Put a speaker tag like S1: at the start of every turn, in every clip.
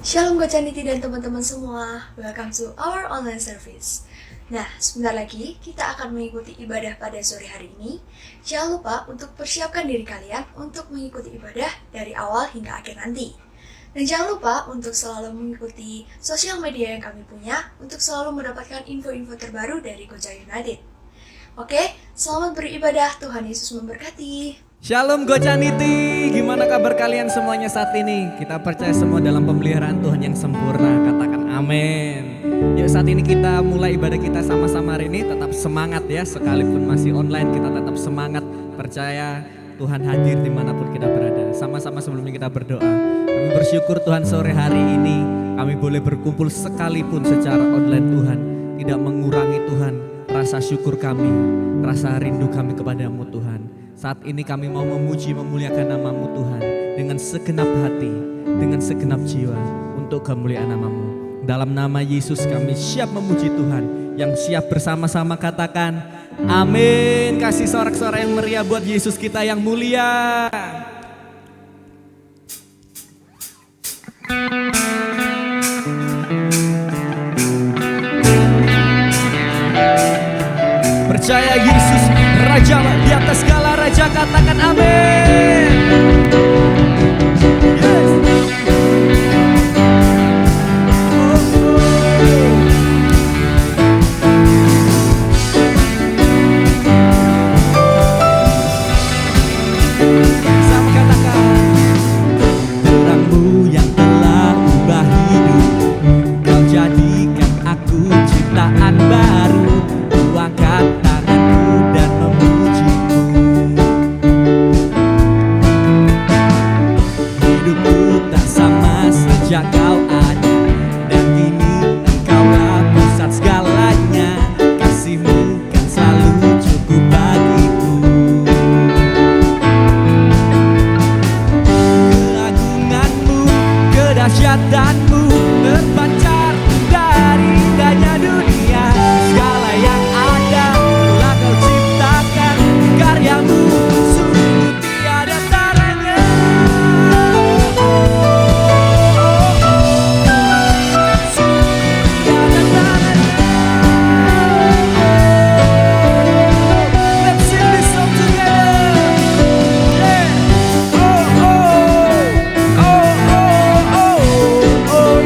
S1: Shalom Gocaniti dan teman-teman semua, welcome to our online service. Nah, sebentar lagi kita akan mengikuti ibadah pada sore hari ini. Jangan lupa untuk persiapkan diri kalian untuk mengikuti ibadah dari awal hingga akhir nanti. Dan jangan lupa untuk selalu mengikuti sosial media yang kami punya untuk selalu mendapatkan info-info terbaru dari Goca United. Oke, selamat beribadah, Tuhan Yesus memberkati.
S2: Shalom Gocaniti, gimana kabar kalian semuanya saat ini? Kita percaya semua dalam pemeliharaan Tuhan yang sempurna, katakan amin. Yuk saat ini kita mulai ibadah kita sama-sama hari ini, tetap semangat ya, sekalipun masih online kita tetap semangat, percaya Tuhan hadir dimanapun kita berada. Sama-sama sebelumnya kita berdoa. Kami bersyukur Tuhan sore hari ini kami boleh berkumpul sekalipun secara online Tuhan, tidak mengurangi Tuhan rasa syukur kami, rasa rindu kami kepadamu Tuhan. Saat ini kami mau memuji, memuliakan namamu Tuhan dengan segenap hati, dengan segenap jiwa untuk kemuliaan namamu. Dalam nama Yesus kami siap memuji Tuhan, yang siap bersama-sama katakan amin. Kasih sorak-sorai yang meriah buat Yesus kita yang mulia. Percaya Yesus Raja di atas segala raja, katakan amin. Yes. Sama katakan terangmu yang telah ubah hidup, kau jadikan aku ciptaan baru, ku angkat tanganku dan memujimu. Hidupku tak sama sejak kau ada, dan kini engkaulah pusat segalanya. Kasihmu kan selalu cukup bagiku. Keagunganmu, kedahsyatanmu terpancar dari indahnya dunia. Segala yang ada telah kau ciptakan, karyamu sungguh tiada taranya. Sungguh tiada taranya. Let's sing this song together. Yeah. Oh oh oh oh oh oh.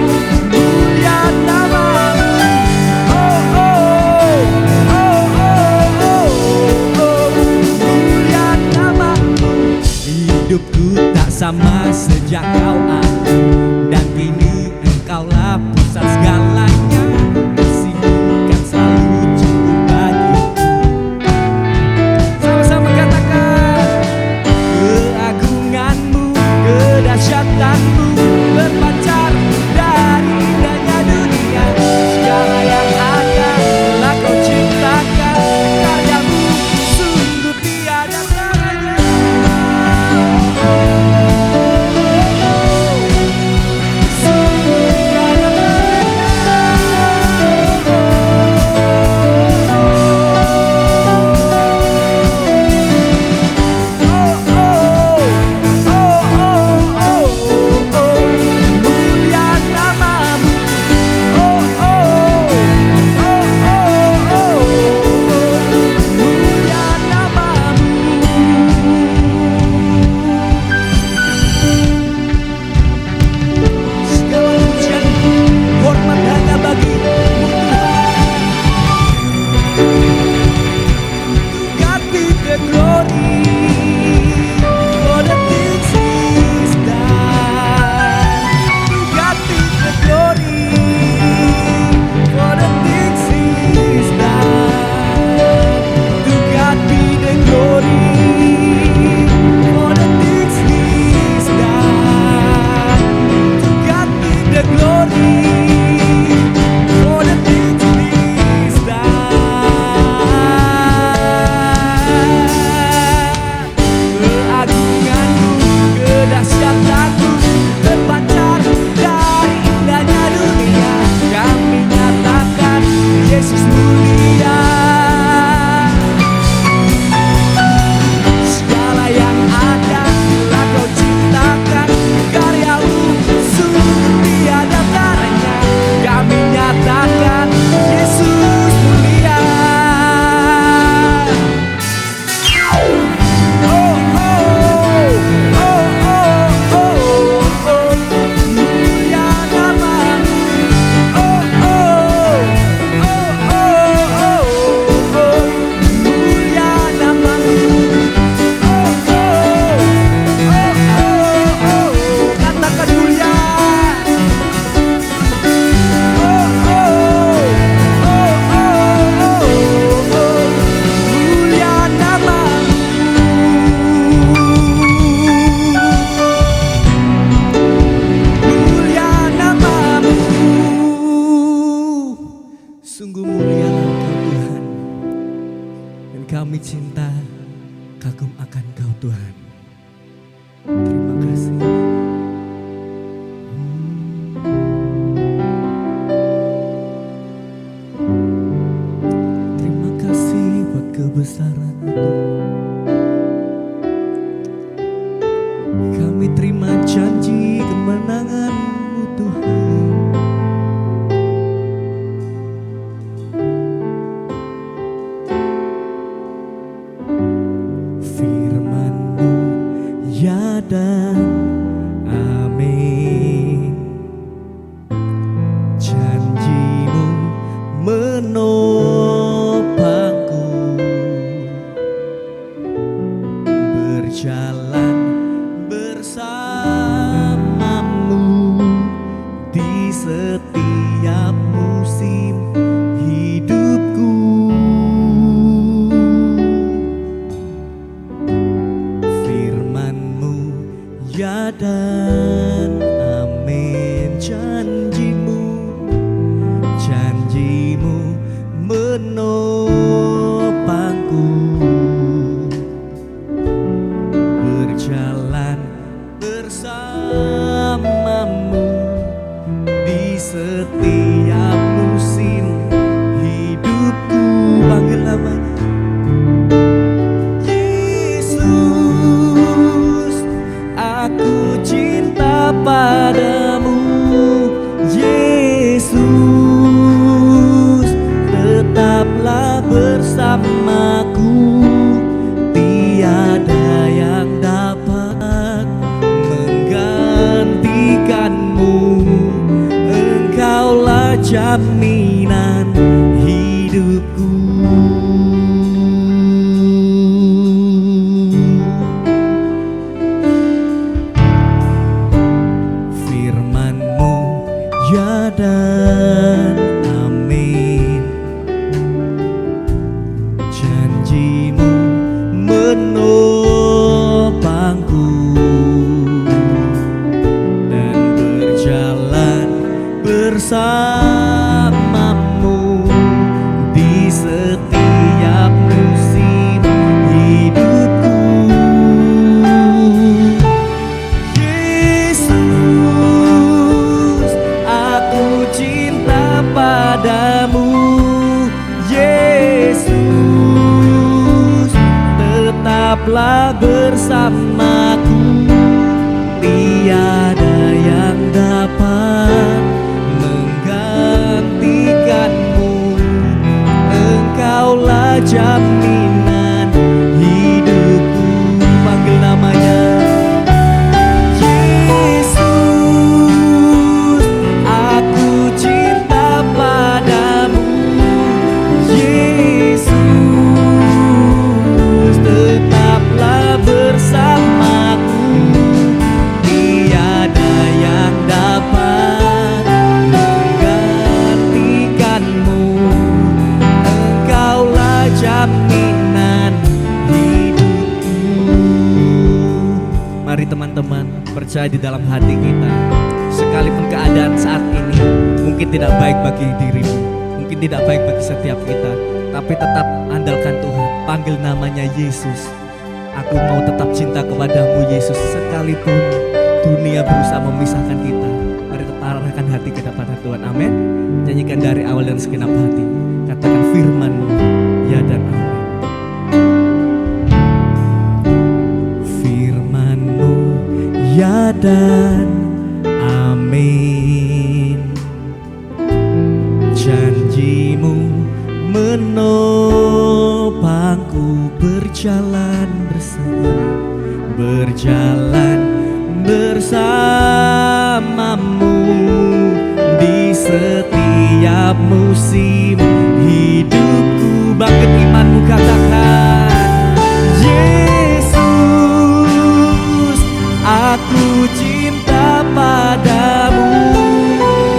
S2: cinta, kagum akan Kau Tuhan. Terima kasih. Terima kasih buat kebesaran-Mu. Kami terima janji kemenangan-Mu Tuhan. Firman-Mu ya dan amin. Janji-Mu menopangku, berjalan bersamamu di setiap musim hidupku. Firman-Mu ya dan amin. Janji-Mu menopangku, berjalan bersamamu di setiap musim hidupku. Panggil namanya Yesus, aku cinta padamu. Yesus, tetaplah bersamaku, tiada yang dapat menggantikanmu. Engkaulah jaminan hidupku. Firman-Mu ya dan amin. Janji-Mu menopangku, dan berjalan bersamamu di setiap musim hidupku. Yesus, aku cinta padamu. Yesus, tetaplah bersamaku, tiada yang dapat menggantikanmu. Engkaulah jaminan hidupku. Panggil namanya Yesus, aku cinta padamu. Yesus, tetaplah bersamaku, tiada yang dapat menggantikanmu. Engkaulah jaminan hidupku. Mari teman-teman, percaya di dalam hati kita, sekalipun keadaan saat ini mungkin tidak baik bagi dirimu, mungkin tidak baik bagi setiap kita, tapi tetap andalkan Tuhan. Panggil namanya Yesus. Aku mau tetap cinta kepadamu Yesus, sekalipun dunia berusaha memisahkan kita. Mari tetap arahkan hati kita pada Tuhan. Amin. Nyanyikan dari awal dan segenap hati. Katakan firman-Mu ya dan amin. Firman-Mu ya dan amin. Janji-Mu menopangku, berjalan bersamamu di setiap musim hidupku. Bangkit imanmu, katakan Yesus, aku cinta padamu.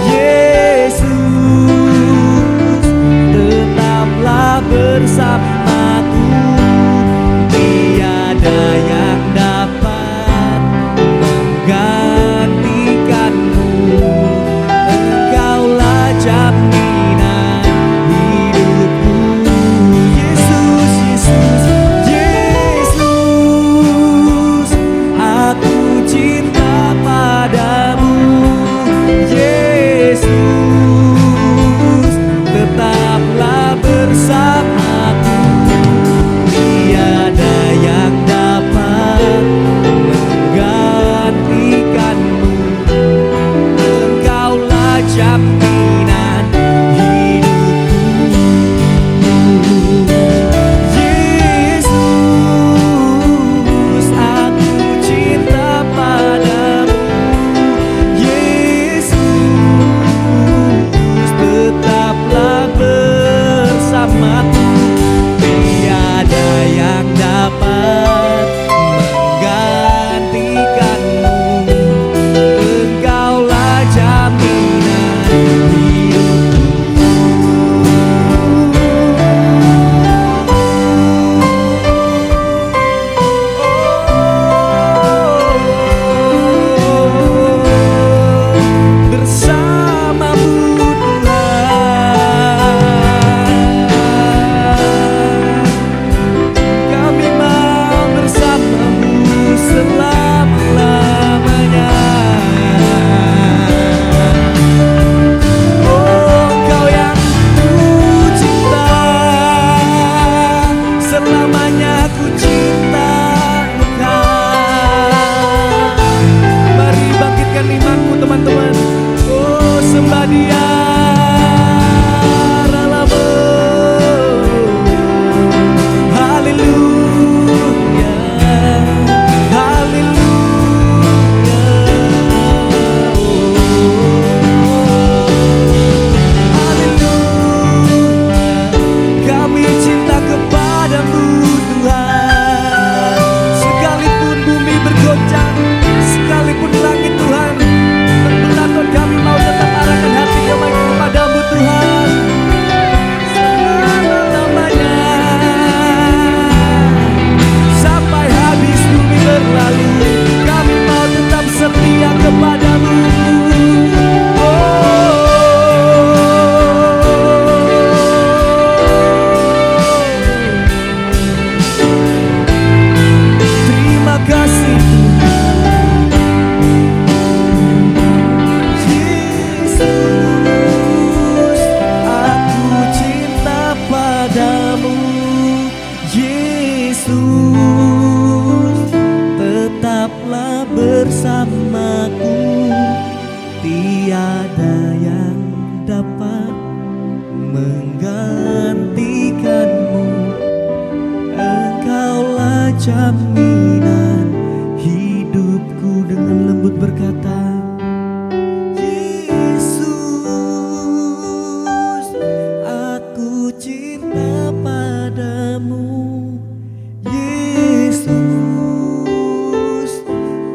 S2: Yesus, tetaplah bersamaku, tiada yang dapat menggantikanmu. Engkaulah jaminan hidupku. Yesus, tiada yang dapat menggantikanmu. Engkaulah jaminan hidupku. Dengan lembut berkata, Yesus, aku cinta padamu. Yesus,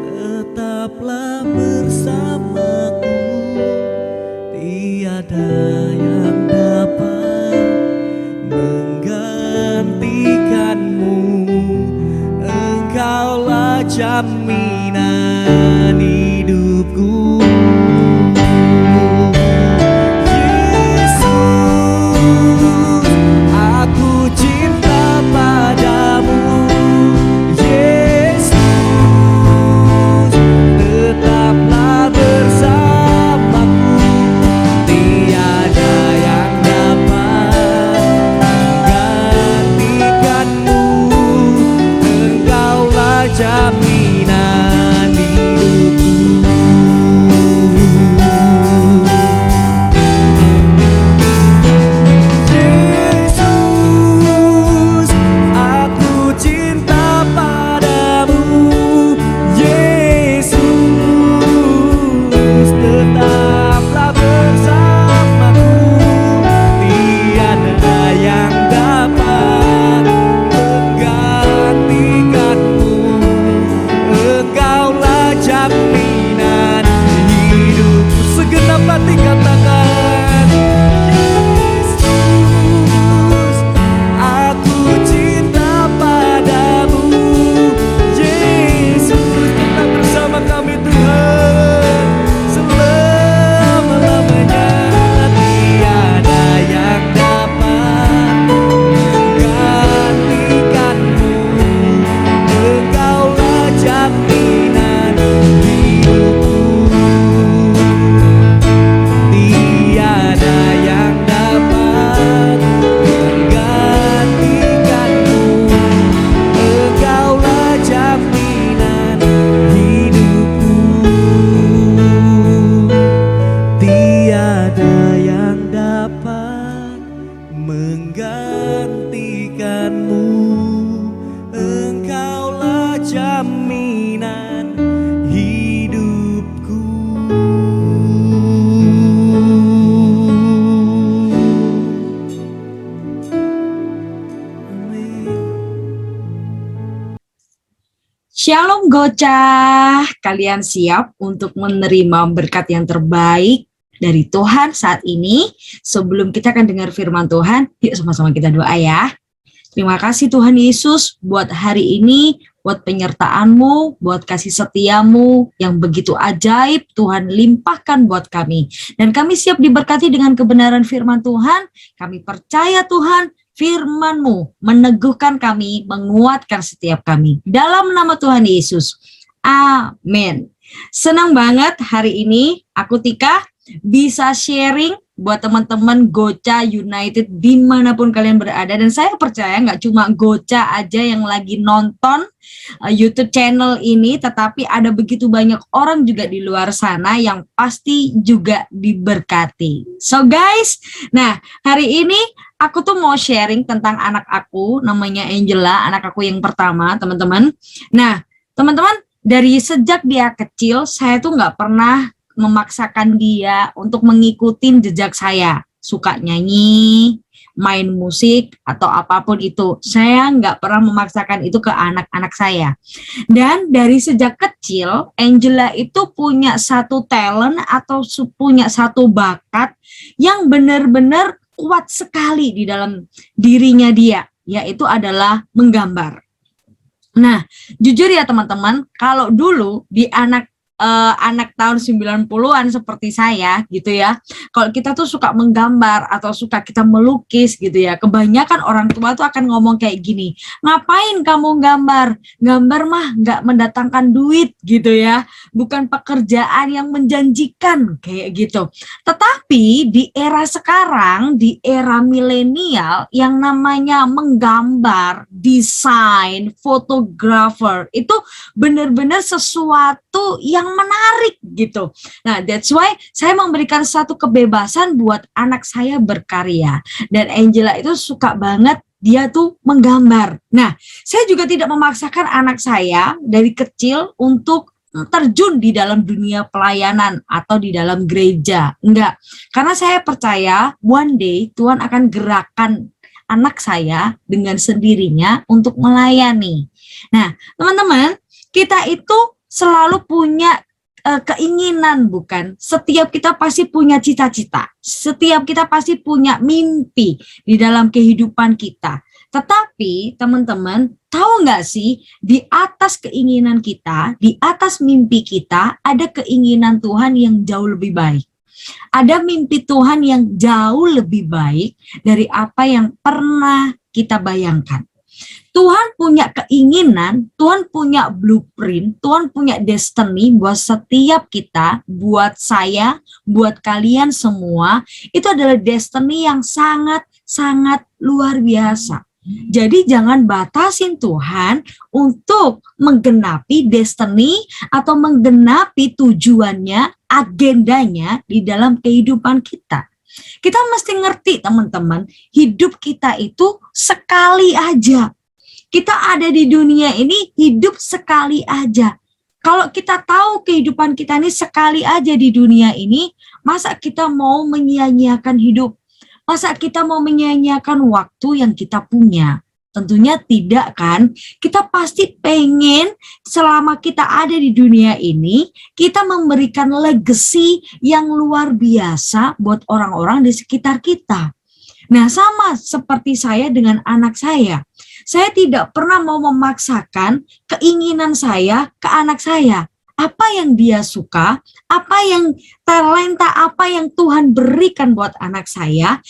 S2: tetaplah bersamaku. Tiada yang dapat menggantikanmu. Engkaulah jaminan hidupku. Yesus, aku cinta padamu. Yesus, tetaplah bersamaku. Tiada yang dapat menggantikanmu. Engkaulah jaminan hidupku. Yesus, aku cinta padamu. Yesus, tetaplah bersamaku. Tiada yang dapat menggantikanmu. Engkaulah jaminan hidupku. Segenap hati katakan, Yesus, aku cinta padamu. Yesus, tetap bersama kami Tuhan selama-lamanya. Tiada yang dapat menggantikanmu. Engkaulah jaminan hidupku. Tiada yang dapat menggantikanmu. Engkaulah jaminan hidupku. Tiada yang dapat menggantikanmu. Engkaulah jaminan hidupku. Amin.
S3: Shalom Gocah, kalian siap untuk menerima berkat yang terbaik dari Tuhan saat ini? Sebelum kita akan dengar firman Tuhan, yuk sama-sama kita doa ya. Terima kasih Tuhan Yesus buat hari ini, buat penyertaan-Mu, buat kasih setia-Mu yang begitu ajaib Tuhan limpahkan buat kami. Dan kami siap diberkati dengan kebenaran firman Tuhan. Kami percaya Tuhan, firman-Mu meneguhkan kami, menguatkan setiap kami. Dalam nama Tuhan Yesus. Amin. Senang banget hari ini aku Tika bisa sharing buat teman-teman Goca United dimanapun kalian berada. Dan saya percaya nggak cuma Goca aja yang lagi nonton YouTube channel ini, tetapi ada begitu banyak orang juga di luar sana yang pasti juga diberkati. So guys, nah hari ini aku tuh mau sharing tentang anak aku, namanya Angela, anak aku yang pertama teman-teman. Nah teman-teman, dari sejak dia kecil saya tuh nggak pernah memaksakan dia untuk mengikuti jejak saya. Suka nyanyi, main musik, atau apapun itu. Saya nggak pernah memaksakan itu ke anak-anak saya. Dan dari sejak kecil, Angela itu punya satu talent atau punya satu bakat yang benar-benar kuat sekali di dalam dirinya dia, yaitu adalah menggambar. Nah, jujur ya teman-teman, kalau dulu di anak tahun 90-an seperti saya gitu ya, kalau kita tuh suka menggambar atau suka kita melukis gitu ya, kebanyakan orang tua tuh akan ngomong kayak gini, ngapain kamu gambar? Gambar mah nggak mendatangkan duit gitu ya, bukan pekerjaan yang menjanjikan kayak gitu. Tetapi di era sekarang, di era milenial, yang namanya menggambar, desain, fotografer itu benar-benar sesuatu yang yang menarik gitu. Nah, that's why saya memberikan satu kebebasan buat anak saya berkarya. Dan Angela itu suka banget dia tuh menggambar. Nah, saya juga tidak memaksakan anak saya dari kecil untuk terjun di dalam dunia pelayanan atau di dalam gereja. Enggak. Karena saya percaya one day Tuhan akan gerakan anak saya dengan sendirinya untuk melayani. Nah, teman-teman, kita itu selalu punya keinginan, bukan? Setiap kita pasti punya cita-cita. Setiap kita pasti punya mimpi di dalam kehidupan kita. Tetapi, teman-teman, tahu nggak sih, di atas keinginan kita, di atas mimpi kita, ada keinginan Tuhan yang jauh lebih baik. Ada mimpi Tuhan yang jauh lebih baik dari apa yang pernah kita bayangkan. Tuhan punya keinginan, Tuhan punya blueprint, Tuhan punya destiny buat setiap kita, buat saya, buat kalian semua. Itu adalah destiny yang sangat-sangat luar biasa. Jadi jangan batasin Tuhan untuk menggenapi destiny atau menggenapi tujuannya, agendanya di dalam kehidupan kita. Kita mesti ngerti, teman-teman, hidup kita itu sekali aja. Kita ada di dunia ini hidup sekali aja. Kalau kita tahu kehidupan kita ini sekali aja di dunia ini, masa kita mau menyia-nyiakan hidup? Masa kita mau menyia-nyiakan waktu yang kita punya? Tentunya tidak, kan? Kita pasti pengen selama kita ada di dunia ini, kita memberikan legacy yang luar biasa buat orang-orang di sekitar kita. Nah, sama seperti saya dengan anak saya. Saya tidak pernah mau memaksakan keinginan saya ke anak saya. Apa yang dia suka, apa yang talenta, apa yang Tuhan berikan buat anak saya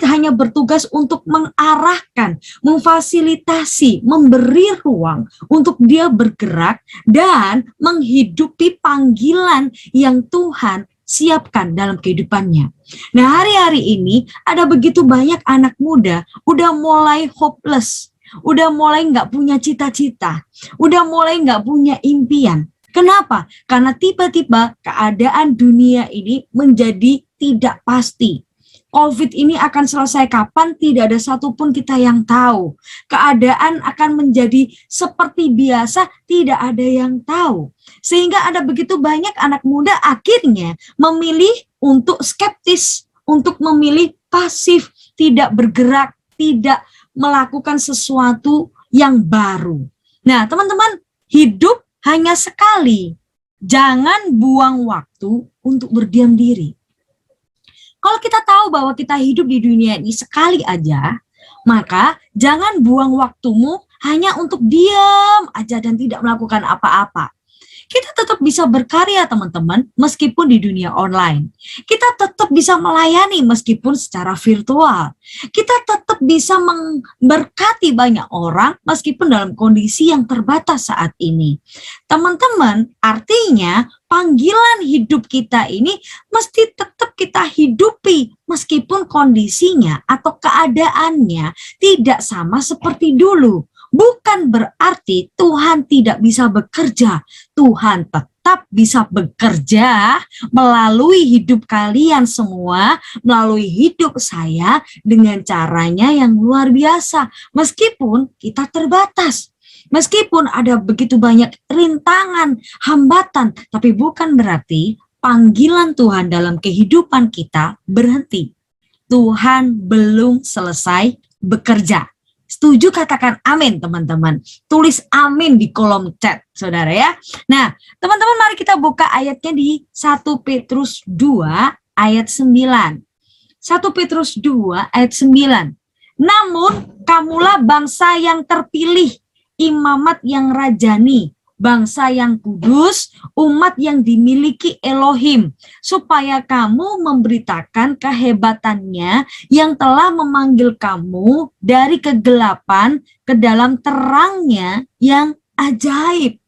S3: hanya bertugas untuk mengarahkan, memfasilitasi, memberi ruang untuk dia bergerak dan menghidupi panggilan yang Tuhan siapkan dalam kehidupannya. Nah, hari-hari ini ada begitu banyak anak muda udah mulai hopeless, udah mulai nggak punya cita-cita, udah mulai nggak punya impian. Kenapa? Karena tiba-tiba keadaan dunia ini menjadi tidak pasti. COVID ini akan selesai kapan? Tidak ada satupun kita yang tahu. Keadaan akan menjadi seperti biasa, tidak ada yang tahu. Sehingga ada begitu banyak anak muda akhirnya memilih untuk skeptis, untuk memilih pasif, tidak bergerak, tidak melakukan sesuatu yang baru. Nah, teman-teman, hidup hanya sekali. Jangan buang waktu untuk berdiam diri. Kalau kita tahu bahwa kita hidup di dunia ini sekali aja, maka jangan buang waktumu hanya untuk diam aja dan tidak melakukan apa-apa. Kita tetap bisa berkarya, teman-teman, meskipun di dunia online. Kita tetap bisa melayani meskipun secara virtual. Kita tetap bisa memberkati banyak orang meskipun dalam kondisi yang terbatas saat ini. Teman-teman, artinya panggilan hidup kita ini mesti tetap kita hidupi meskipun kondisinya atau keadaannya tidak sama seperti dulu. Bukan berarti Tuhan tidak bisa bekerja. Tuhan tetap bisa bekerja melalui hidup kalian semua, melalui hidup saya dengan caranya yang luar biasa. Meskipun kita terbatas, meskipun ada begitu banyak rintangan, hambatan, tapi bukan berarti panggilan Tuhan dalam kehidupan kita berhenti. Tuhan belum selesai bekerja. Setuju, katakan amin, teman-teman. Tulis amin di kolom chat, saudara ya. Nah, teman-teman, mari kita buka ayatnya di 1 Petrus 2 ayat 9. 1 Petrus 2 ayat 9. Namun kamulah bangsa yang terpilih, imamat yang rajani, bangsa yang kudus, umat yang dimiliki Elohim, supaya kamu memberitakan kehebatannya yang telah memanggil kamu dari kegelapan ke dalam terangnya yang ajaib.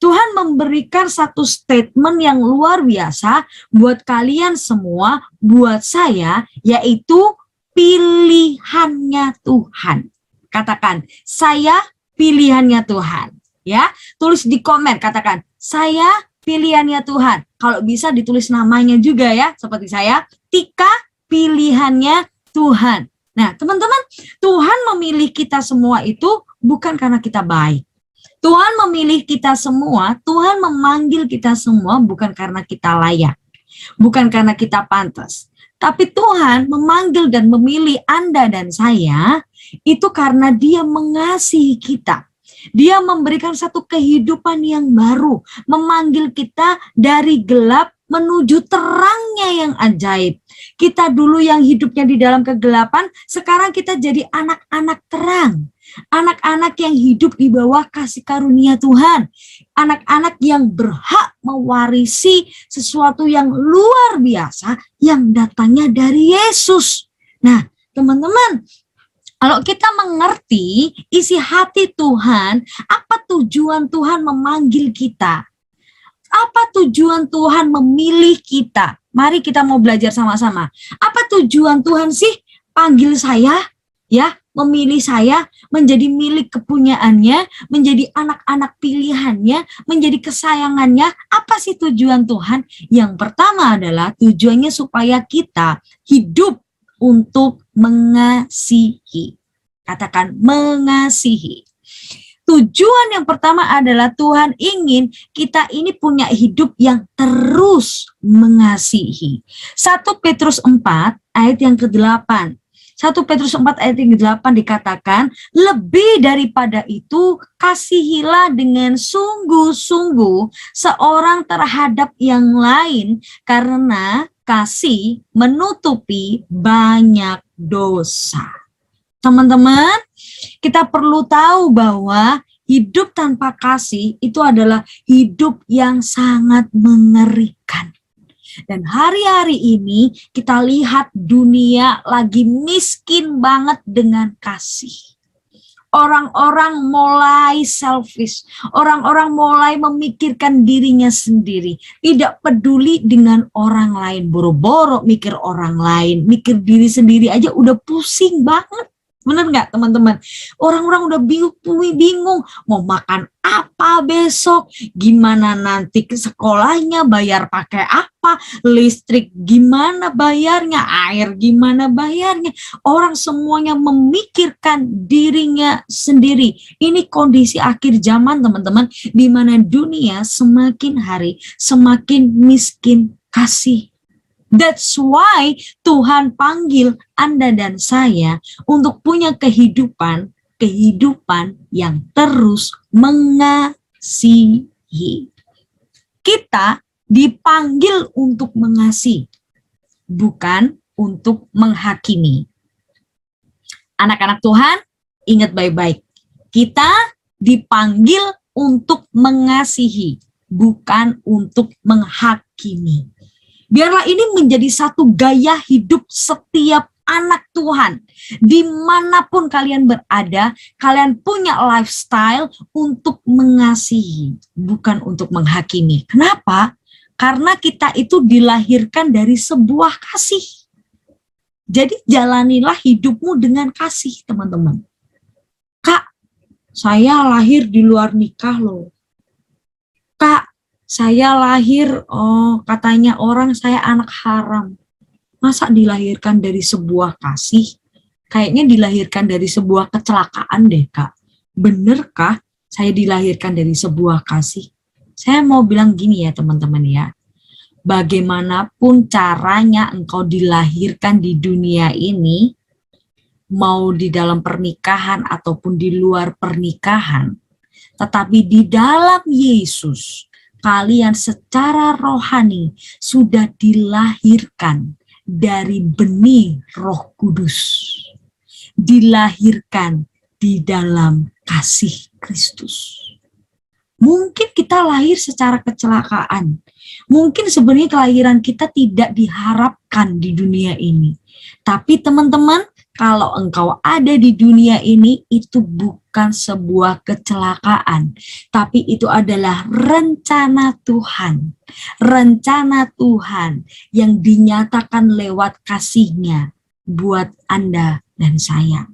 S3: Tuhan memberikan satu statement yang luar biasa buat kalian semua, buat saya, yaitu pilihannya Tuhan. Katakan, saya pilihannya Tuhan. Ya, tulis di komen, katakan, saya pilihannya Tuhan. Kalau bisa ditulis namanya juga ya, seperti saya, Tika pilihannya Tuhan. Nah, teman-teman, Tuhan memilih kita semua itu bukan karena kita baik. Tuhan memilih kita semua, Tuhan memanggil kita semua bukan karena kita layak, bukan karena kita pantas. Tapi Tuhan memanggil dan memilih Anda dan saya itu karena Dia mengasihi kita. Dia memberikan satu kehidupan yang baru, memanggil kita dari gelap menuju terangnya yang ajaib. Kita dulu yang hidupnya di dalam kegelapan, sekarang kita jadi anak-anak terang. Anak-anak yang hidup di bawah kasih karunia Tuhan. Anak-anak yang berhak mewarisi sesuatu yang luar biasa yang datangnya dari Yesus. Nah, teman-teman, kalau kita mengerti isi hati Tuhan, apa tujuan Tuhan memanggil kita? Apa tujuan Tuhan memilih kita? Mari kita mau belajar sama-sama. Apa tujuan Tuhan sih panggil saya, ya, memilih saya menjadi milik kepunyaannya, menjadi anak-anak pilihannya, menjadi kesayangannya? Apa sih tujuan Tuhan? Yang pertama adalah tujuannya supaya kita hidup untuk mengasihi. Katakan mengasihi. Tujuan yang pertama adalah Tuhan ingin kita ini punya hidup yang terus mengasihi. 1 Petrus 4 ayat yang ke-8. 1 Petrus 4 ayat yang ke-8 dikatakan, lebih daripada itu kasihilah dengan sungguh-sungguh seorang terhadap yang lain, karena kasih menutupi banyak dosa. Teman-teman, kita perlu tahu bahwa hidup tanpa kasih itu adalah hidup yang sangat mengerikan. Dan hari-hari ini kita lihat dunia lagi miskin banget dengan kasih. Orang-orang mulai selfish, orang-orang mulai memikirkan dirinya sendiri, tidak peduli dengan orang lain, boro-boro mikir orang lain, mikir diri sendiri aja udah pusing banget. Benar nggak teman-teman? Orang-orang udah bingung mau makan apa besok, gimana nanti ke sekolahnya, bayar pakai apa, listrik gimana bayarnya, air gimana bayarnya. Orang semuanya memikirkan dirinya sendiri. Ini kondisi akhir zaman teman-teman, di mana dunia semakin hari semakin miskin kasih. That's why Tuhan panggil Anda dan saya untuk punya kehidupan yang terus mengasihi. Kita dipanggil untuk mengasihi, bukan untuk menghakimi. Anak-anak Tuhan, ingat baik-baik. Kita dipanggil untuk mengasihi, bukan untuk menghakimi. Biarlah ini menjadi satu gaya hidup setiap anak Tuhan. Dimanapun kalian berada, kalian punya lifestyle untuk mengasihi, bukan untuk menghakimi. Kenapa? Karena kita itu dilahirkan dari sebuah kasih. Jadi jalanilah hidupmu dengan kasih, teman-teman. Kak, saya lahir di luar nikah loh. Kak, saya lahir, katanya orang saya anak haram. Masa dilahirkan dari sebuah kasih? Kayaknya dilahirkan dari sebuah kecelakaan deh, Kak. Benerkah saya dilahirkan dari sebuah kasih? Saya mau bilang gini ya teman-teman ya. Bagaimanapun caranya engkau dilahirkan di dunia ini, mau di dalam pernikahan ataupun di luar pernikahan, tetapi di dalam Yesus, kalian secara rohani sudah dilahirkan dari benih Roh Kudus. Dilahirkan di dalam kasih Kristus. Mungkin kita lahir secara kecelakaan. Mungkin sebenarnya kelahiran kita tidak diharapkan di dunia ini. Tapi teman-teman, kalau engkau ada di dunia ini, itu bukan sebuah kecelakaan, tapi itu adalah rencana Tuhan. Rencana Tuhan yang dinyatakan lewat kasih-Nya buat Anda dan saya.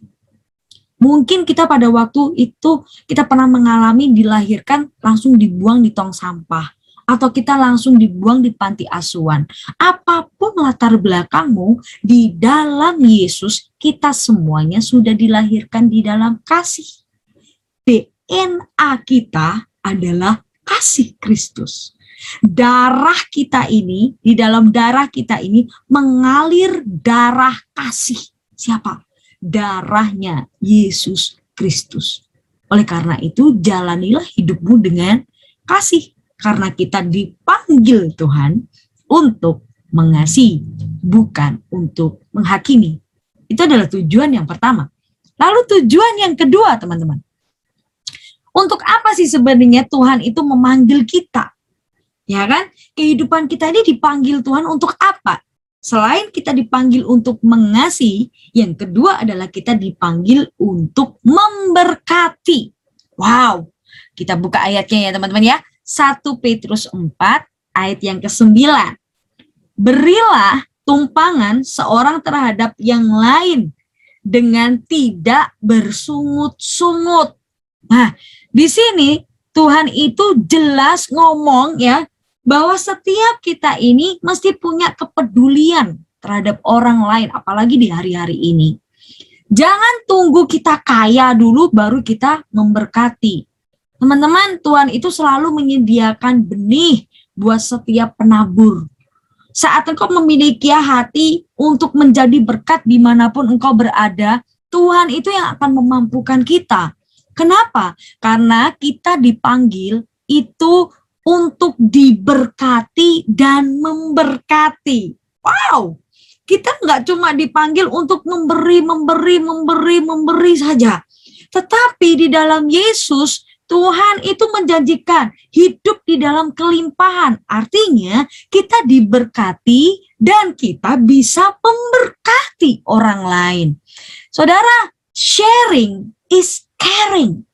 S3: Mungkin kita pada waktu itu, kita pernah mengalami dilahirkan langsung dibuang di tong sampah. atau kita langsung dibuang di panti asuhan. Apapun latar belakangmu, di dalam Yesus kita semuanya sudah dilahirkan di dalam kasih. DNA kita adalah kasih Kristus. Darah kita ini, di dalam darah kita ini mengalir darah kasih. Siapa? Darahnya Yesus Kristus. Oleh karena itu, jalanilah hidupmu dengan kasih. Karena kita dipanggil Tuhan untuk mengasihi, bukan untuk menghakimi. Itu adalah tujuan yang pertama. Lalu tujuan yang kedua, teman-teman. Untuk apa sih sebenarnya Tuhan itu memanggil kita? Ya kan? Kehidupan kita ini dipanggil Tuhan untuk apa? Selain kita dipanggil untuk mengasihi, yang kedua adalah kita dipanggil untuk memberkati. Wow, kita buka ayatnya ya teman-teman ya. 1 Petrus 4 ayat yang ke-9. Berilah tumpangan seorang terhadap yang lain dengan tidak bersungut-sungut. Nah, di sini Tuhan itu jelas ngomong ya, bahwa setiap kita ini mesti punya kepedulian terhadap orang lain, apalagi di hari-hari ini. Jangan tunggu kita kaya dulu baru kita memberkati. Teman-teman, Tuhan itu selalu menyediakan benih buat setiap penabur. Saat engkau memiliki hati untuk menjadi berkat dimanapun engkau berada, Tuhan itu yang akan memampukan kita. Kenapa? Karena kita dipanggil itu untuk diberkati dan memberkati. Wow, kita nggak cuma dipanggil untuk memberi saja. Tetapi di dalam Yesus, Tuhan itu menjanjikan hidup di dalam kelimpahan. Artinya kita diberkati dan kita bisa memberkati orang lain. Saudara, sharing is caring.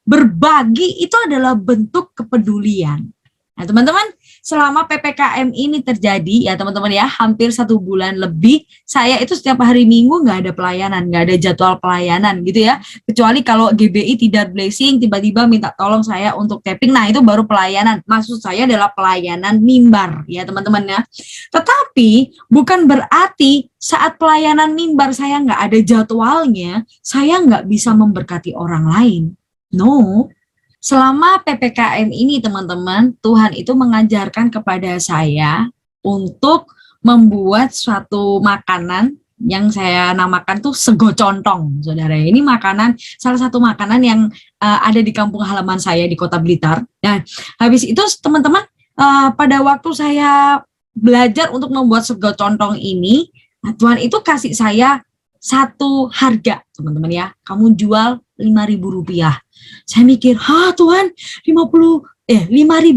S3: Berbagi itu adalah bentuk kepedulian. Nah teman-teman, selama PPKM ini terjadi ya teman-teman ya, hampir 1 bulan lebih, saya itu setiap hari Minggu nggak ada pelayanan, nggak ada jadwal pelayanan gitu ya. Kecuali kalau GBI tidak blessing, tiba-tiba minta tolong saya untuk tapping, nah itu baru pelayanan. Maksud saya adalah pelayanan mimbar ya teman-teman ya. Tetapi bukan berarti saat pelayanan mimbar saya nggak ada jadwalnya, saya nggak bisa memberkati orang lain. No, selama PPKM ini teman-teman, Tuhan itu mengajarkan kepada saya untuk membuat suatu makanan yang saya namakan tuh sego contong, saudara. Ini makanan, salah satu makanan yang ada di kampung halaman saya di Kota Blitar. Nah, habis itu teman-teman, pada waktu saya belajar untuk membuat sego contong ini, Tuhan itu kasih saya satu harga, teman-teman ya. Kamu jual Rp5.000. Saya mikir, Tuhan, Rp5.000,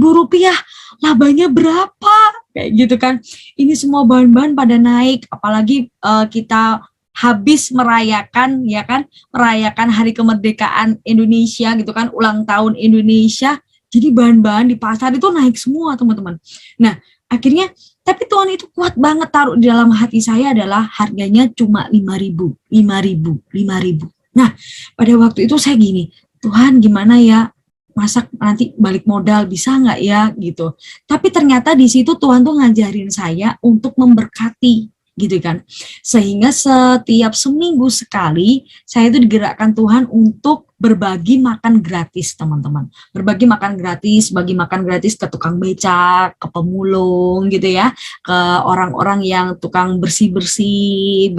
S3: labanya berapa? Kayak gitu kan. Ini semua bahan-bahan pada naik, apalagi kita habis merayakan ya kan, merayakan hari kemerdekaan Indonesia gitu kan, ulang tahun Indonesia. Jadi bahan-bahan di pasar itu naik semua, teman-teman. Nah, akhirnya tapi Tuhan itu kuat banget taruh di dalam hati saya adalah harganya cuma Rp5.000. Nah, pada waktu itu saya gini, Tuhan gimana ya, masak nanti balik modal bisa nggak ya gitu. Tapi ternyata di situ Tuhan tuh ngajarin saya untuk memberkati gitu kan. Sehingga setiap seminggu sekali saya itu digerakkan Tuhan untuk berbagi makan gratis, teman-teman. Berbagi makan gratis, bagi makan gratis ke tukang becak, ke pemulung gitu ya, ke orang-orang yang tukang bersih-bersih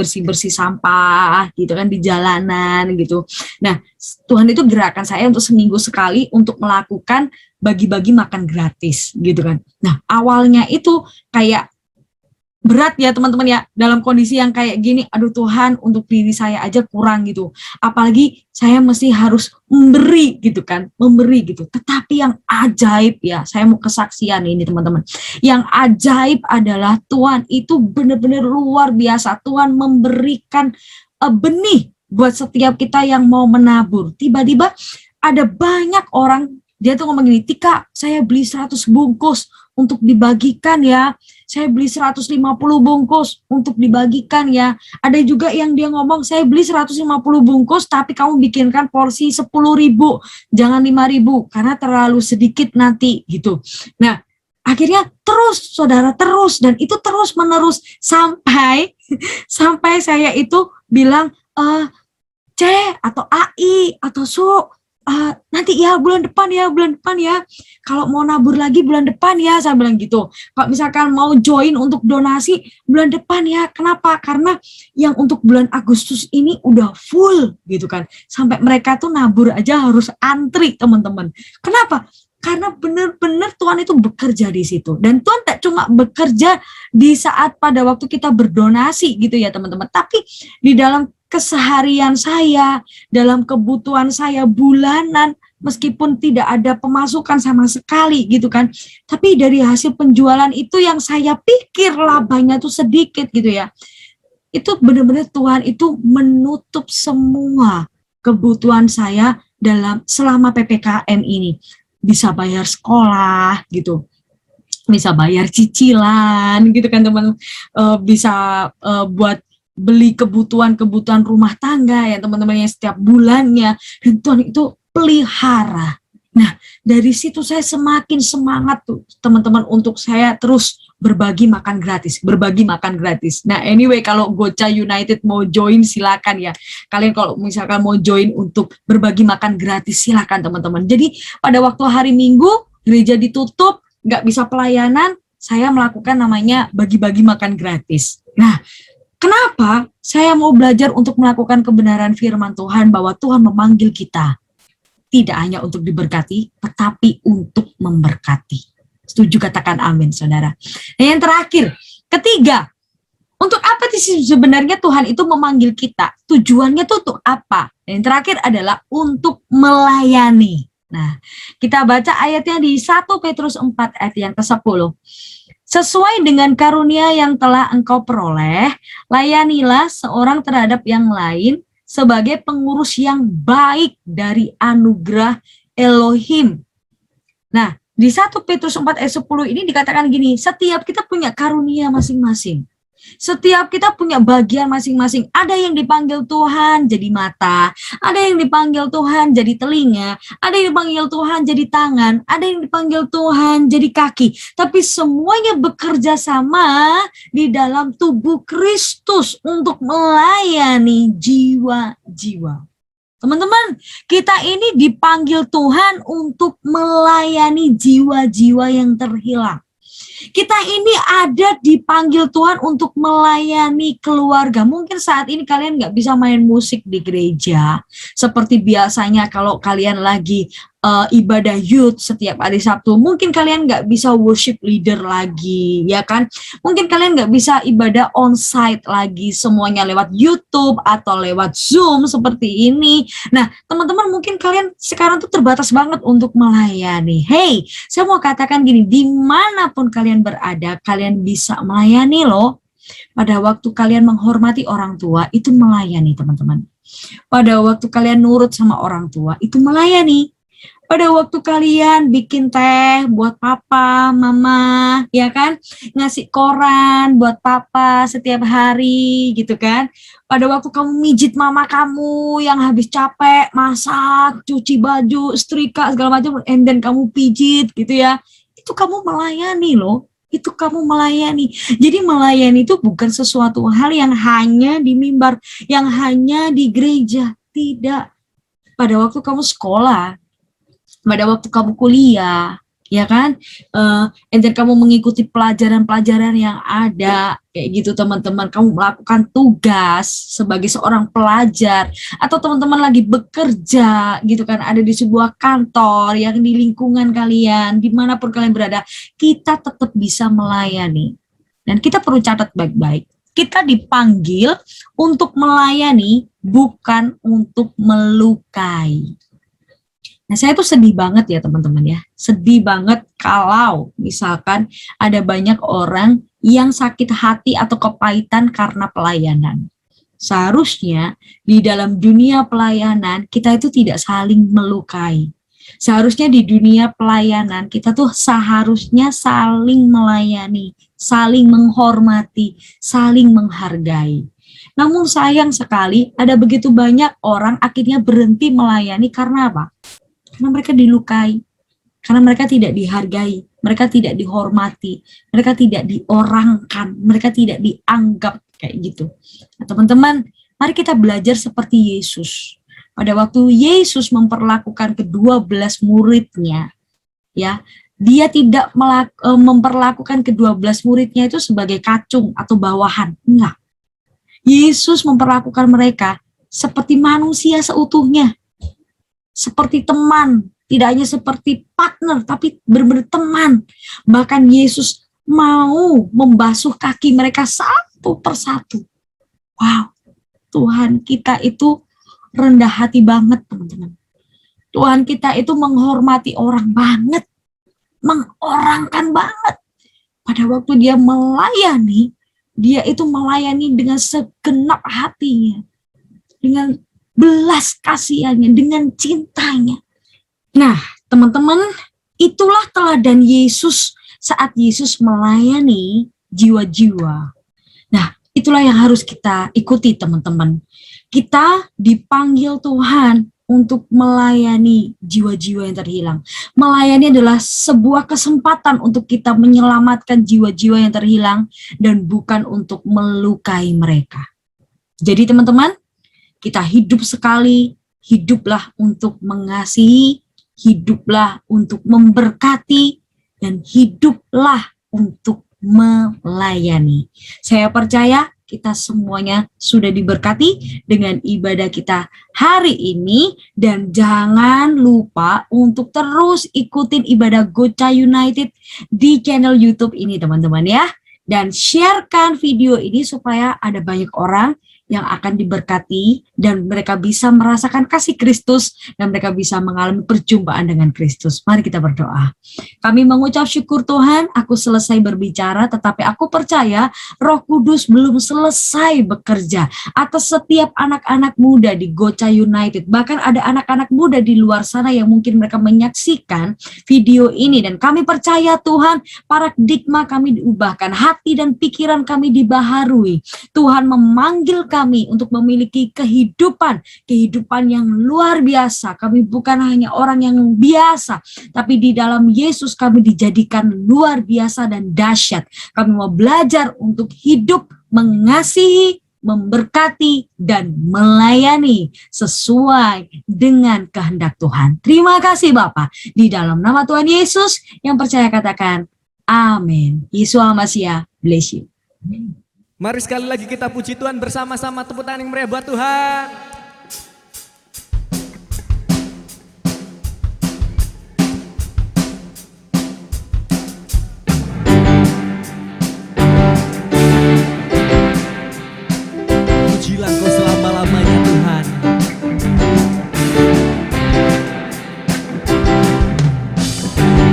S3: sampah gitu kan di jalanan gitu. Nah, Tuhan itu gerakan saya untuk seminggu sekali untuk melakukan bagi-bagi makan gratis gitu kan. Nah, awalnya itu kayak berat ya teman-teman ya, dalam kondisi yang kayak gini, aduh Tuhan, untuk diri saya aja kurang gitu, apalagi saya mesti harus memberi gitu kan, memberi gitu. Tetapi yang ajaib ya, saya mau kesaksian ini teman-teman, yang ajaib adalah Tuhan itu benar-benar luar biasa. Tuhan memberikan benih buat setiap kita yang mau menabur. Tiba-tiba ada banyak orang, dia tuh ngomong gini, Tika, saya beli 100 bungkus untuk dibagikan ya, saya beli 150 bungkus untuk dibagikan ya. Ada juga yang dia ngomong, saya beli 150 bungkus tapi kamu bikinkan porsi 10.000, jangan 5.000 karena terlalu sedikit nanti gitu. Nah, Akhirnya terus, saudara, terus, dan itu terus menerus sampai sampai saya itu bilang, C atau AI atau Su, nanti ya bulan depan ya, kalau mau nabur lagi bulan depan ya, saya bilang gitu. Kalau misalkan mau join untuk donasi bulan depan ya, kenapa? Karena yang untuk bulan Agustus ini udah full gitu kan, sampai mereka tuh nabur aja harus antri, teman-teman. Kenapa? Karena benar-benar Tuhan itu bekerja di situ, dan Tuhan tak cuma bekerja di saat pada waktu kita berdonasi gitu ya teman-teman, tapi di dalam keseharian saya, dalam kebutuhan saya bulanan, meskipun tidak ada pemasukan sama sekali gitu kan, tapi dari hasil penjualan itu yang saya pikir labanya tuh sedikit gitu ya, itu benar-benar Tuhan itu menutup semua kebutuhan saya dalam selama PPKM ini. Bisa bayar sekolah gitu, bisa bayar cicilan gitu kan teman, bisa buat beli kebutuhan rumah tangga ya teman-teman, yang setiap bulannya, dan Tuhan itu pelihara. Nah, dari situ saya semakin semangat tuh teman-teman untuk saya terus berbagi makan gratis. Nah, anyway, kalau Gocha United mau join silakan ya. Kalian kalau misalkan mau join untuk berbagi makan gratis silakan teman-teman. Jadi pada waktu hari Minggu gereja ditutup, nggak bisa pelayanan, saya melakukan namanya bagi-bagi makan gratis. Nah, kenapa saya mau belajar untuk melakukan kebenaran firman Tuhan, bahwa Tuhan memanggil kita tidak hanya untuk diberkati, tetapi untuk memberkati. Setuju, katakan amin, saudara. Nah, yang terakhir, ketiga, untuk apa sih sebenarnya Tuhan itu memanggil kita? Tujuannya tuh untuk apa? Yang terakhir adalah untuk melayani. Nah, kita baca ayatnya di 1 Petrus 4 ayat yang ke-10. Sesuai dengan karunia yang telah engkau peroleh, layanilah seorang terhadap yang lain sebagai pengurus yang baik dari anugerah Elohim. Nah, di 1 Petrus 4 ayat 10 ini dikatakan gini, setiap kita punya karunia masing-masing. Setiap kita punya bagian masing-masing. Ada yang dipanggil Tuhan jadi mata, ada yang dipanggil Tuhan jadi telinga, ada yang dipanggil Tuhan jadi tangan, ada yang dipanggil Tuhan jadi kaki. Tapi semuanya bekerja sama di dalam tubuh Kristus untuk melayani jiwa-jiwa. Teman-teman, kita ini dipanggil Tuhan untuk melayani jiwa-jiwa yang terhilang. Kita ini ada dipanggil Tuhan untuk melayani keluarga. Mungkin saat ini kalian nggak bisa main musik di gereja seperti biasanya kalau kalian lagi ibadah youth setiap hari Sabtu. Mungkin kalian nggak bisa worship leader lagi, ya kan? Mungkin kalian nggak bisa ibadah onsite lagi, semuanya lewat YouTube atau lewat Zoom seperti ini. Nah, teman-teman, mungkin kalian sekarang tuh terbatas banget untuk melayani. Hey, saya mau katakan gini, dimanapun kalian berada, kalian bisa melayani loh. Pada waktu kalian menghormati orang tua, itu melayani, teman-teman. Pada waktu kalian nurut sama orang tua, itu melayani. Pada waktu kalian bikin teh buat papa, mama, ya kan? Ngasih koran buat papa setiap hari gitu kan? Pada waktu kamu mijit mama kamu yang habis capek, masak, cuci baju, setrika, segala macam, and then kamu pijit gitu ya. Itu kamu melayani loh. Itu kamu melayani. Jadi melayani itu bukan sesuatu hal yang hanya di mimbar, yang hanya di gereja. Tidak. Pada waktu kamu sekolah, pada waktu kamu kuliah, ya kan, and then kamu mengikuti pelajaran-pelajaran yang ada, kayak gitu teman-teman, kamu melakukan tugas sebagai seorang pelajar, atau teman-teman lagi bekerja, gitu kan, ada di sebuah kantor, yang di lingkungan kalian, dimanapun kalian berada, kita tetap bisa melayani. Dan kita perlu catat baik-baik, kita dipanggil untuk melayani, bukan untuk melukai. Nah, saya tuh sedih banget ya teman-teman ya, sedih banget kalau misalkan ada banyak orang yang sakit hati atau kepahitan karena pelayanan. Seharusnya di dalam dunia pelayanan kita itu tidak saling melukai. Seharusnya di dunia pelayanan kita tuh seharusnya saling melayani, saling menghormati, saling menghargai. Namun sayang sekali ada begitu banyak orang akhirnya berhenti melayani karena apa? Karena mereka dilukai, Karena mereka tidak dihargai, mereka tidak dihormati, mereka tidak diorangkan, mereka tidak dianggap kayak gitu. Nah, teman-teman, mari kita belajar seperti Yesus. Pada waktu Yesus memperlakukan ke-12 muridnya, ya, dia tidak memperlakukan ke-12 muridnya itu sebagai kacung atau bawahan. Enggak. Yesus memperlakukan mereka seperti manusia seutuhnya. Seperti teman, tidak hanya seperti partner, tapi benar-benar teman. Bahkan Yesus mau membasuh kaki mereka satu persatu. Wow, Tuhan kita itu rendah hati banget, teman-teman. Tuhan kita itu menghormati orang banget, mengorangkan banget. Pada waktu dia melayani, dia itu melayani dengan segenap hatinya, dengan belas kasihannya, dengan cintanya. Nah, teman-teman, itulah teladan Yesus saat Yesus melayani jiwa-jiwa. Nah, itulah yang harus kita ikuti, teman-teman. Kita dipanggil Tuhan untuk melayani jiwa-jiwa yang terhilang. Melayani adalah sebuah kesempatan untuk kita menyelamatkan jiwa-jiwa yang terhilang dan bukan untuk melukai mereka. Jadi teman-teman, kita hidup sekali, hiduplah untuk mengasihi, hiduplah untuk memberkati, dan hiduplah untuk melayani. Saya percaya kita semuanya sudah diberkati dengan ibadah kita hari ini, dan jangan lupa untuk terus ikutin ibadah Gocha United di channel YouTube ini, teman-teman ya. Dan sharekan video ini supaya ada banyak orang yang akan diberkati dan mereka bisa merasakan kasih Kristus dan mereka bisa mengalami perjumpaan dengan Kristus. Mari kita berdoa. Kami mengucap syukur Tuhan, aku selesai berbicara, tetapi aku percaya Roh Kudus belum selesai bekerja atas setiap anak-anak muda di Gocha United. Bahkan ada anak-anak muda di luar sana yang mungkin mereka menyaksikan video ini, dan kami percaya Tuhan, paradigma kami diubahkan, hati dan pikiran kami dibaharui. Tuhan memanggil kami untuk memiliki kehidupan yang luar biasa. Kami bukan hanya orang yang biasa, tapi di dalam Yesus kami dijadikan luar biasa dan dahsyat. Kami mau belajar untuk hidup mengasihi, memberkati, dan melayani sesuai dengan kehendak Tuhan. Terima kasih Bapa. Di dalam nama Tuhan Yesus, yang percaya katakan amin. Yeshua Mashiach, bless you.
S2: Mari sekali lagi kita puji Tuhan bersama-sama, tepuk tangan yang meriah buat Tuhan. Pujilah Kau selama-lamanya Tuhan.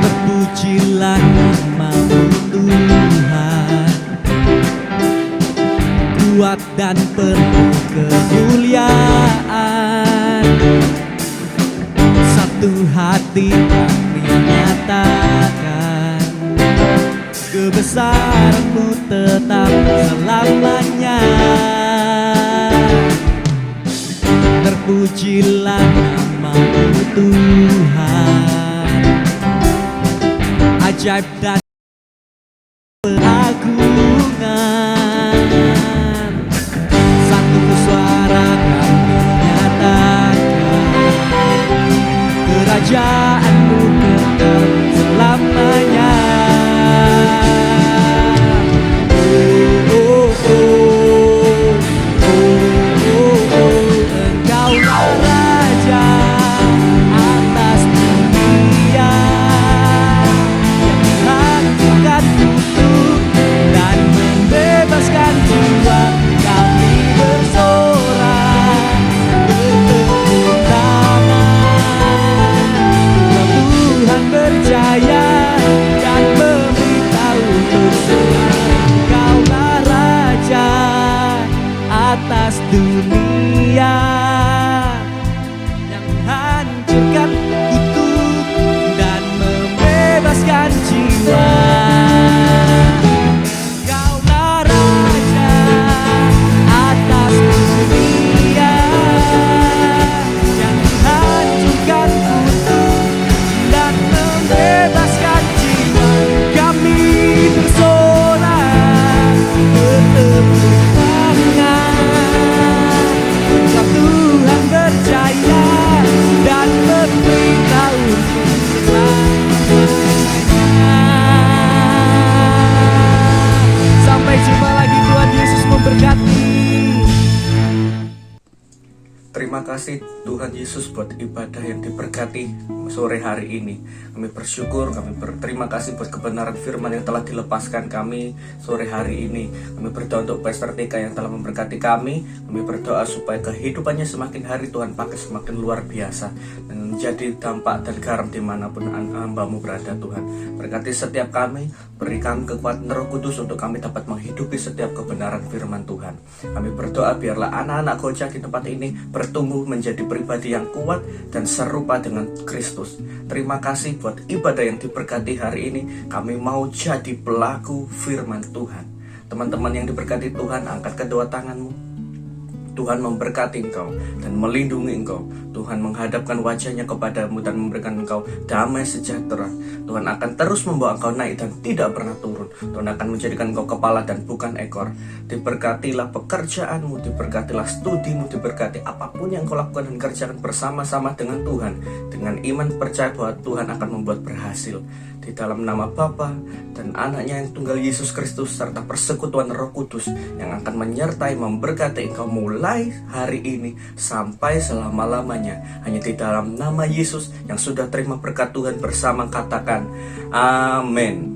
S2: Terpujilah nama-Mu Tuhan, kuat dan penuh kemuliaan. Satu hati kami nyatakan, kebesaran-Mu tetap selamanya. Terpujilah nama-Mu Tuhan, ajaib dan pengagungan. Satu suara kami nyatakan, kerajaan-Mu kekal selamanya. Oh, oh, oh, oh, oh, oh. Engkau Raja atas dunia, menghancurkan kutuk dan membebaskan jiwa. Kami bersorak, bertepuk tangan, Tuhan berjaya dan memberitahu bersorak. Engkaulah Raja atas dunia, yang hancurkan kutuk dan membebaskan jiwa. Engkaulah Raja atas dunia, yang hancurkan kutuk dan membebaskan
S4: Terima kasih Tuhan Yesus buat ibadah yang diberkati sore hari ini. Kami bersyukur, kami berterima kasih buat kebenaran firman yang telah dilepaskan kami sore hari ini. Kami berdoa untuk Pastor Tika yang telah memberkati kami. Kami berdoa supaya kehidupannya semakin hari Tuhan pakai semakin luar biasa dan menjadi dampak dan garam dimanapun hamba-Mu berada Tuhan. Berkati setiap kami, berikan kekuatan Roh Kudus untuk kami dapat menghidupi setiap kebenaran firman Tuhan. Kami berdoa biarlah anak-anak Gojak di tempat ini bertumbuh menjadi pribadi yang kuat dan serupa dengan Kristus. Terima kasih buat ibadah yang diberkati hari ini. Kami mau jadi pelaku firman Tuhan. Teman-teman yang diberkati Tuhan, angkat kedua tanganmu. Tuhan memberkati engkau dan melindungi engkau. Tuhan menghadapkan wajahnya kepadamu dan memberikan engkau damai sejahtera. Tuhan akan terus membawa engkau naik dan tidak pernah turun. Tuhan akan menjadikan engkau kepala dan bukan ekor. Diberkatilah pekerjaanmu, diberkatilah studimu, diberkati apapun yang kau lakukan dan kerjakan bersama-sama dengan Tuhan. Dengan iman percaya bahwa Tuhan akan membuat berhasil. Di dalam nama Bapa dan Anaknya yang tunggal Yesus Kristus serta persekutuan Roh Kudus yang akan menyertai memberkati engkau mulai hari ini sampai selama-lamanya. Hanya di dalam nama Yesus yang sudah terima berkat Tuhan bersama katakan amin.